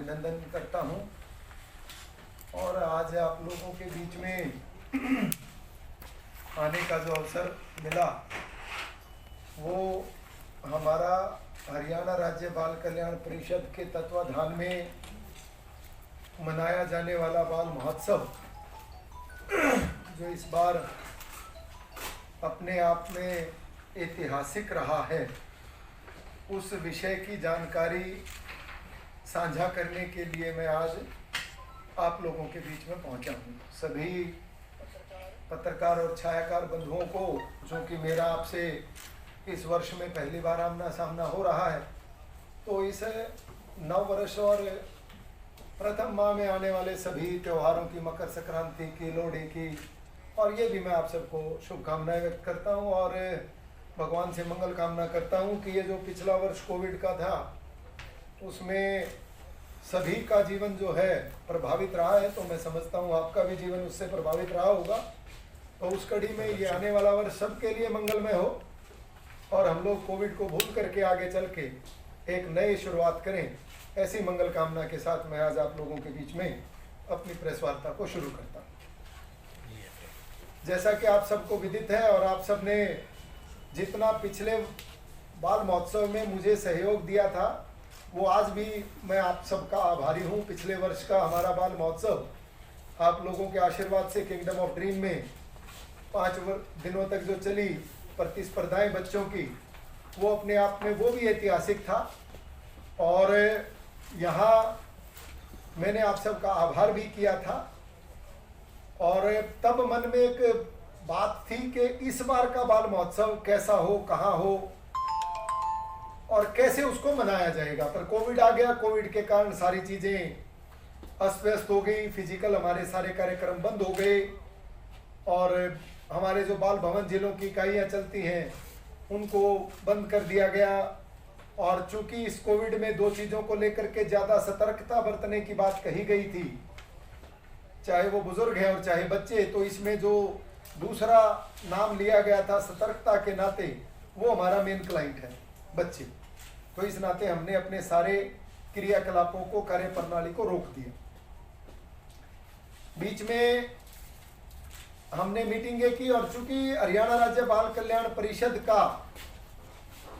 अभिनंदन करता हूं। और आज आप लोगों के बीच में आने का जो अवसर मिला वो हमारा हरियाणा राज्य बाल कल्याण परिषद के तत्वाधान में मनाया जाने वाला बाल महोत्सव, जो इस बार अपने आप में ऐतिहासिक रहा है, उस विषय की जानकारी साझा करने के लिए मैं आज आप लोगों के बीच में पहुंचा हूं। सभी पत्रकार और छायाकार बंधुओं को, जो कि मेरा आपसे इस वर्ष में पहली बार आमना सामना हो रहा है, तो इस नव वर्ष और प्रथम माह में आने वाले सभी त्योहारों की, मकर संक्रांति की, लोहड़ी की, और ये भी मैं आप सबको शुभकामनाएं व्यक्त करता हूं और भगवान से मंगल कामना करता हूं कि ये जो पिछला वर्ष कोविड का था उसमें सभी का जीवन जो है प्रभावित रहा है, तो मैं समझता हूं आपका भी जीवन उससे प्रभावित रहा होगा। तो उस कड़ी में ये आने वाला वर्ष सबके लिए मंगलमय हो और हम लोग कोविड को भूल करके आगे चल के एक नई शुरुआत करें, ऐसी मंगल कामना के साथ मैं आज आप लोगों के बीच में अपनी प्रेस वार्ता को शुरू करता हूँ। जैसा कि आप सबको विदित है और आप सबने जितना पिछले बाल महोत्सव में मुझे सहयोग दिया था, वो आज भी मैं आप सबका आभारी हूँ। पिछले वर्ष का हमारा बाल महोत्सव आप लोगों के आशीर्वाद से किंगडम ऑफ ड्रीम में 5 दिनों तक जो चली प्रतिस्पर्धाएं बच्चों की, वो अपने आप में वो भी ऐतिहासिक था। और यहाँ मैंने आप सबका आभार भी किया था और तब मन में एक बात थी कि इस बार का बाल महोत्सव कैसा हो, कहाँ हो और कैसे उसको मनाया जाएगा। पर कोविड आ गया, कोविड के कारण सारी चीज़ें अस्त व्यस्त हो गई, फिजिकल हमारे सारे कार्यक्रम बंद हो गए और हमारे जो बाल भवन जिलों की इकाइयाँ चलती हैं उनको बंद कर दिया गया। और चूंकि इस कोविड में 2 चीज़ों को लेकर के ज़्यादा सतर्कता बरतने की बात कही गई थी, चाहे वो बुजुर्ग हैं और चाहे बच्चे, तो इसमें जो दूसरा नाम लिया गया था सतर्कता के नाते, वो हमारा मेन क्लाइंट है, बच्चे। तो इस नाते हमने अपने सारे क्रियाकलापों को, कार्य प्रणाली को रोक दिया। बीच में हमने मीटिंगें की और चूंकि हरियाणा राज्य बाल कल्याण परिषद का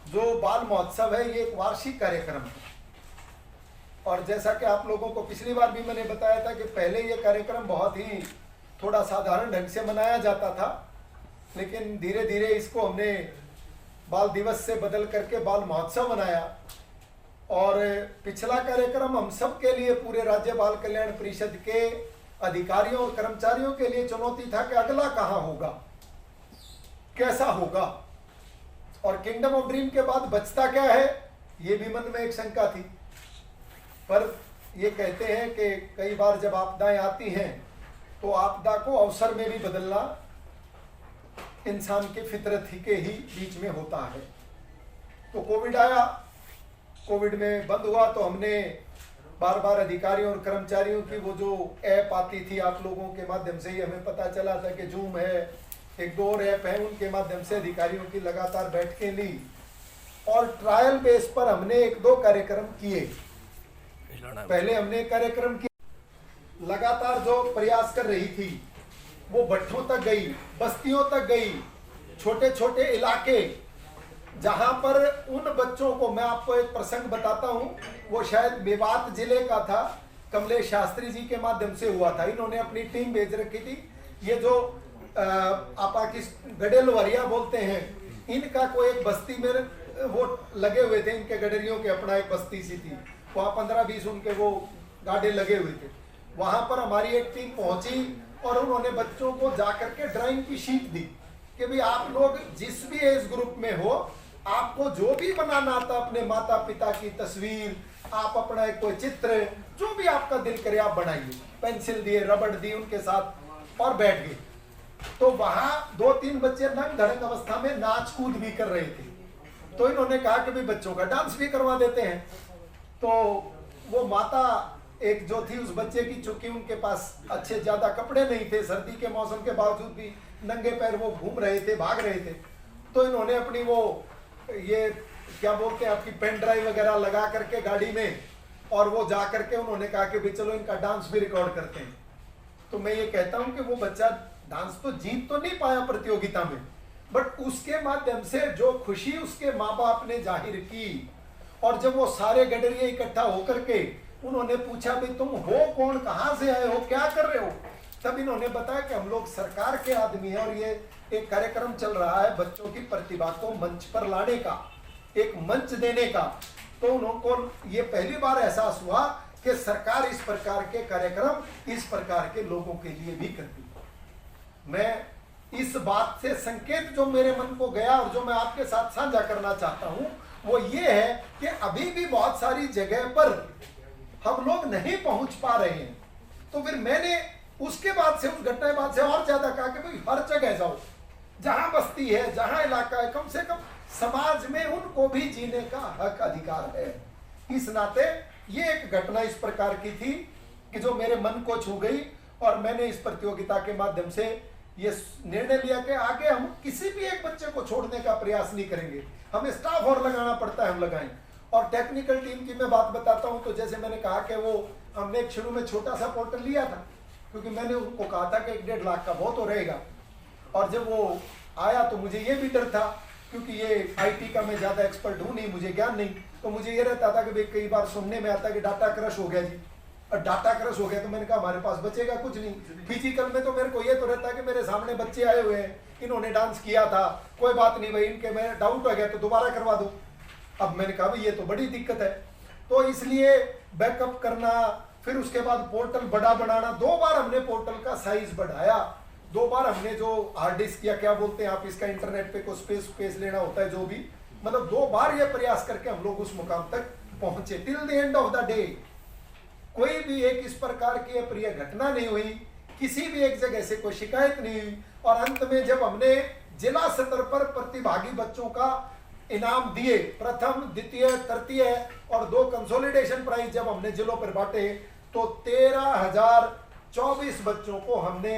जो बाल महोत्सव है ये एक वार्षिक कार्यक्रम है और जैसा कि आप लोगों को पिछली बार भी मैंने बताया था कि पहले ये कार्यक्रम बहुत ही थोड़ा साधारण ढंग से मनाया जाता था, लेकिन धीरे धीरे इसको हमने बाल दिवस से बदल करके बाल महोत्सव मनाया। और पिछला कार्यक्रम हम सब के लिए, पूरे राज्य बाल कल्याण परिषद के अधिकारियों और कर्मचारियों के लिए चुनौती था कि अगला कहाँ होगा, कैसा होगा और किंगडम ऑफ ड्रीम के बाद बचता क्या है, ये भी मन में एक शंका थी। पर ये कहते हैं कि कई बार जब आपदाएं आती हैं तो आपदा को अवसर में भी बदलना इंसान के फितरत ही के ही बीच में होता है। तो कोविड आया, कोविड में बंद हुआ तो हमने बार बार अधिकारियों और कर्मचारियों की वो जो ऐप आती थी, आप लोगों के माध्यम से ही हमें पता चला था कि जूम है, 1-2 और ऐप है, उनके माध्यम से अधिकारियों की लगातार बैठकें ली और ट्रायल बेस पर हमने 1-2 कार्यक्रम किए। पहले हमने कार्यक्रम किया, लगातार जो प्रयास कर रही थी वो भट्ठों तक गई, बस्तियों तक गई, छोटे छोटे इलाके, जहां पर उन बच्चों को, मैं आपको एक प्रसंग बताता हूं, वो शायद मेवात जिले का था, कमलेश शास्त्री जी के माध्यम से हुआ था। इन्होंने अपनी टीम भेज रखी थी। ये जो आपा की गडेलवरिया बोलते हैं, इनका कोई एक बस्ती में वो लगे हुए थे, इनके गडरियों के अपना एक बस्ती सी थी, वहाँ 15-20 उनके वो गाड़े लगे हुए थे। वहां पर हमारी एक टीम पहुंची और उन्होंने बच्चों को जाकर के ड्राइंग की शीट दी कि भाई आप लोग जिस भी एज ग्रुप में हो, आपको जो भी बनाना आता, अपने माता पिता की तस्वीर, आप अपना एक कोई चित्र, जो भी आपका दिल करे आप बनाइए। पेंसिल दिए, रबड़ दी उनके साथ और बैठ गए। तो वहां 2-3 बच्चे नंग धड़ंग अवस्था में नाच कूद भी कर रहे थे। तो इन्होंने कहा कि भाई बच्चों का डांस भी करवा देते हैं। तो वो माता एक जो थी उस बच्चे की, चूंकि उनके पास अच्छे ज्यादा कपड़े नहीं थे, सर्दी के मौसम के बावजूद भी नंगे पैर वो घूम रहे थे, भाग रहे थे, तो इन्होंने अपनी वो ये क्या बोलते हैं आपकी पेन ड्राइव वगैरह लगा करके गाड़ी में और वो जा करके उन्होंने कहा कि भाई चलो इनका डांस भी रिकॉर्ड करते हैं। तो मैं ये कहता हूं कि वो बच्चा डांस तो जीत तो नहीं पाया प्रतियोगिता में, बट उसके माध्यम से जो खुशी उसके माँ बाप ने जाहिर की, और जब वो सारे गडरिये इकट्ठा होकर के उन्होंने पूछा भाई तुम हो कौन, कहाँ से आए हो, क्या कर रहे हो, तब इन्होंने बताया कि हम लोग सरकार के आदमी हैं और ये एक कार्यक्रम चल रहा है बच्चों की प्रतिभा को मंच पर लाने का, एक मंच देने का। तो उनको ये पहली बार एहसास हुआ कि सरकार इस प्रकार के कार्यक्रम इस प्रकार के लोगों के लिए भी करती है। मैं इस बात से संकेत जो मेरे मन को गया और जो मैं आपके साथ साझा करना चाहता हूं वो ये है कि अभी भी बहुत सारी जगह पर हम लोग नहीं पहुंच पा रहे हैं। तो फिर मैंने उसके बाद से, उस घटना के बाद से और ज्यादा कहा कि भाई हर जगह जाओ, जहां बस्ती है, जहां इलाका है, कम से कम समाज में उनको भी जीने का हक अधिकार है। इस नाते ये एक घटना इस प्रकार की थी कि जो मेरे मन को छू गई, और मैंने इस प्रतियोगिता के माध्यम से ये निर्णय लिया कि आगे हम किसी भी एक बच्चे को छोड़ने का प्रयास नहीं करेंगे, हमें स्टाफ और लगाना पड़ता है हम लगाएं। और टेक्निकल टीम की मैं बात बताता हूं, तो जैसे मैंने कहा कि वो हमने एक शुरू में छोटा सा पोर्टल लिया था, क्योंकि मैंने उनको कहा था कि 1.5 लाख का बहुत हो रहेगा। और जब वो आया तो मुझे ये भी डर था, क्योंकि ये आईटी का मैं ज़्यादा एक्सपर्ट हूँ नहीं, मुझे ज्ञान नहीं, तो मुझे ये रहता था कि भाई कई बार सुनने में आता है कि डाटा क्रश हो गया जी, और डाटा क्रश हो गया तो मैंने कहा हमारे पास बचेगा कुछ नहीं। फिजिकल में तो मेरे को ये तो रहता है कि मेरे सामने बच्चे आए हुए हैं, इन्होंने डांस किया था, कोई बात नहीं भाई, इनके में डाउट हो गया तो दोबारा करवा दो। अब मैंने कहा भाई ये तो बड़ी दिक्कत है, तो इसलिए बैकअप करना, फिर उसके बाद पोर्टल बड़ा बनाना, 2 बार हमने पोर्टल का साइज बढ़ाया, 2 बार हमने जो हार्ड डिस्क या क्या बोलते हैं आप इसका, इंटरनेट पे कोई स्पेस लेना होता है जो भी, मतलब 2 बार ये प्रयास करके हम लोग उस मुकाम तक पहुंचे। Till the end of the day कोई भी एक इस प्रकार की अप्रिय घटना नहीं हुई, किसी भी एक जगह से कोई शिकायत नहीं हुई। और अंत में जब हमने जिला स्तर पर प्रतिभागी बच्चों का इनाम दिए, प्रथम, द्वितीय, तृतीय और 2 कंसोलिडेशन प्राइज जब हमने जिलों पर बांटे, तो 13,024 बच्चों को हमने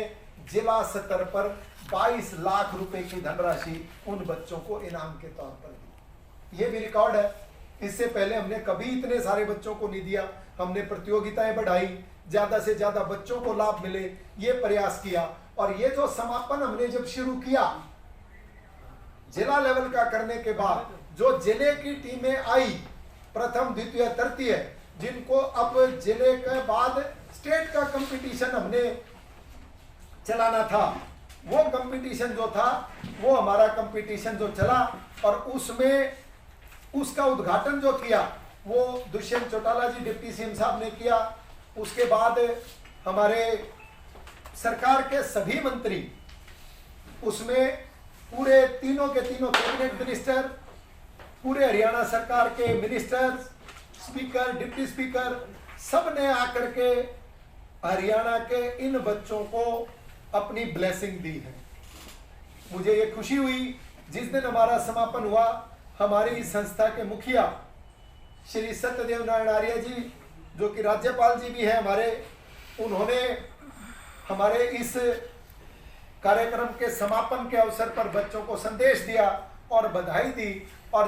जिला स्तर पर 22 लाख रुपए की धनराशि उन बच्चों को इनाम के तौर पर दी। ये भी रिकॉर्ड है, इससे पहले हमने कभी इतने सारे बच्चों को नहीं दिया। हमने प्रतियोगिताएं बढ़ाई, ज्यादा से ज्यादा बच्चों को लाभ मिले, ये प्रयास किया। और ये जो समापन हमने जब शुरू किया जिला लेवल का करने के बाद, जो जिले की टीमें आई प्रथम, द्वितीय, तृतीय, जिनको अब जिले के बाद स्टेट का कंपटीशन हमने चलाना था, वो कंपटीशन जो था वो हमारा कंपटीशन जो चला, और उसमें उसका उद्घाटन जो किया वो दुष्यंत चौटाला जी डिप्टी सीएम साहब ने किया। उसके बाद हमारे सरकार के सभी मंत्री, उसमें पूरे तीनों के तीनों कैबिनेट मिनिस्टर, पूरे हरियाणा सरकार के मिनिस्टर, स्पीकर, डिप्टी स्पीकर, सब ने आकर के हरियाणा के इन बच्चों को अपनी ब्लेसिंग दी है। मुझे ये खुशी हुई जिस दिन हमारा समापन हुआ, हमारी इस संस्था के मुखिया श्री सत्यदेव नारायण आर्य जी, जो कि राज्यपाल जी भी हैं हमारे, उन्होंने हमारे इस कार्यक्रम के समापन के अवसर पर बच्चों को संदेश दिया और बधाई दी। और